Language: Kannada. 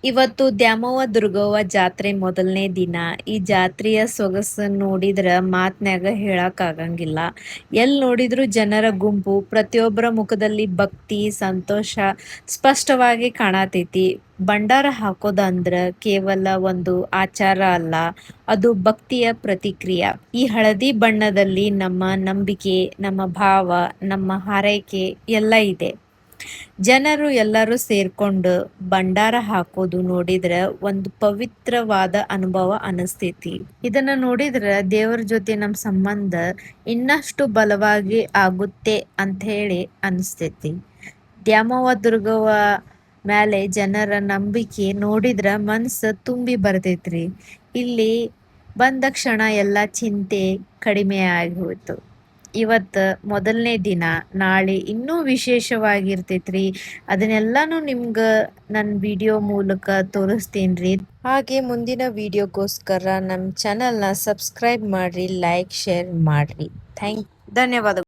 ಇವತ್ತು ದ್ಯಾಮವ್ವ ದುರ್ಗವ್ವ ಜಾತ್ರೆ ಮೊದಲನೇ ದಿನ. ಈ ಜಾತ್ರೆಯ ಸೊಗಸನ್ನು ನೋಡಿದ್ರ ಮಾತ್ನ್ಯಾಗ ಹೇಳಕ್ ಆಗಂಗಿಲ್ಲ. ಎಲ್ಲಿ ನೋಡಿದ್ರು ಜನರ ಗುಂಪು, ಪ್ರತಿಯೊಬ್ಬರ ಮುಖದಲ್ಲಿ ಭಕ್ತಿ, ಸಂತೋಷ ಸ್ಪಷ್ಟವಾಗಿ ಕಾಣತೈತಿ. ಭಂಡಾರ ಹಾಕೋದ ಅಂದ್ರ ಕೇವಲ ಒಂದು ಆಚಾರ ಅಲ್ಲ, ಅದು ಭಕ್ತಿಯ ಪ್ರತಿಕ್ರಿಯೆ. ಈ ಹಳದಿ ಬಣ್ಣದಲ್ಲಿ ನಮ್ಮ ನಂಬಿಕೆ, ನಮ್ಮ ಭಾವ, ನಮ್ಮ ಹಾರೈಕೆ ಎಲ್ಲ ಇದೆ. ಜನರು ಎಲ್ಲರೂ ಸೇರ್ಕೊಂಡು ಭಂಡಾರ ಹಾಕೋದು ನೋಡಿದ್ರ ಒಂದು ಪವಿತ್ರವಾದ ಅನುಭವ ಅನಸ್ತೈತಿ. ಇದನ್ನ ನೋಡಿದ್ರ ದೇವರ ಜೊತೆ ನಮ್ ಸಂಬಂಧ ಇನ್ನಷ್ಟು ಬಲವಾಗಿ ಆಗುತ್ತೆ ಅಂತ ಹೇಳಿ ಅನಿಸ್ತೈತಿ. ದ್ಯಾಮವ್ವ ದುರ್ಗವ್ವ ಮ್ಯಾಲೆ ಜನರ ನಂಬಿಕೆ ನೋಡಿದ್ರ ಮನ್ಸ ತುಂಬಿ ಬರ್ತೈತ್ರಿ. ಇಲ್ಲಿ ಬಂದ ಕ್ಷಣ ಎಲ್ಲ ಚಿಂತೆ ಕಡಿಮೆ ಆಗಿ ಹೋಯ್ತು. ಇವತ್ತು ಮೊದಲನೇ ದಿನ, ನಾಳೆ ಇನ್ನೂ ವಿಶೇಷವಾಗಿರ್ತೈತ್ರಿ. ಅದನ್ನೆಲ್ಲಾನು ನಿಮ್ಗೆ ನನ್ನ ವಿಡಿಯೋ ಮೂಲಕ ತೋರಿಸ್ತೀನಿ. ಹಾಗೆ ಮುಂದಿನ ವಿಡಿಯೋಗೋಸ್ಕರ ನಮ್ಮ ಚಾನಲ್ನ ಸಬ್ಸ್ಕ್ರೈಬ್ ಮಾಡ್ರಿ, ಲೈಕ್ ಶೇರ್ ಮಾಡ್ರಿ. ಧನ್ಯವಾದಗಳು.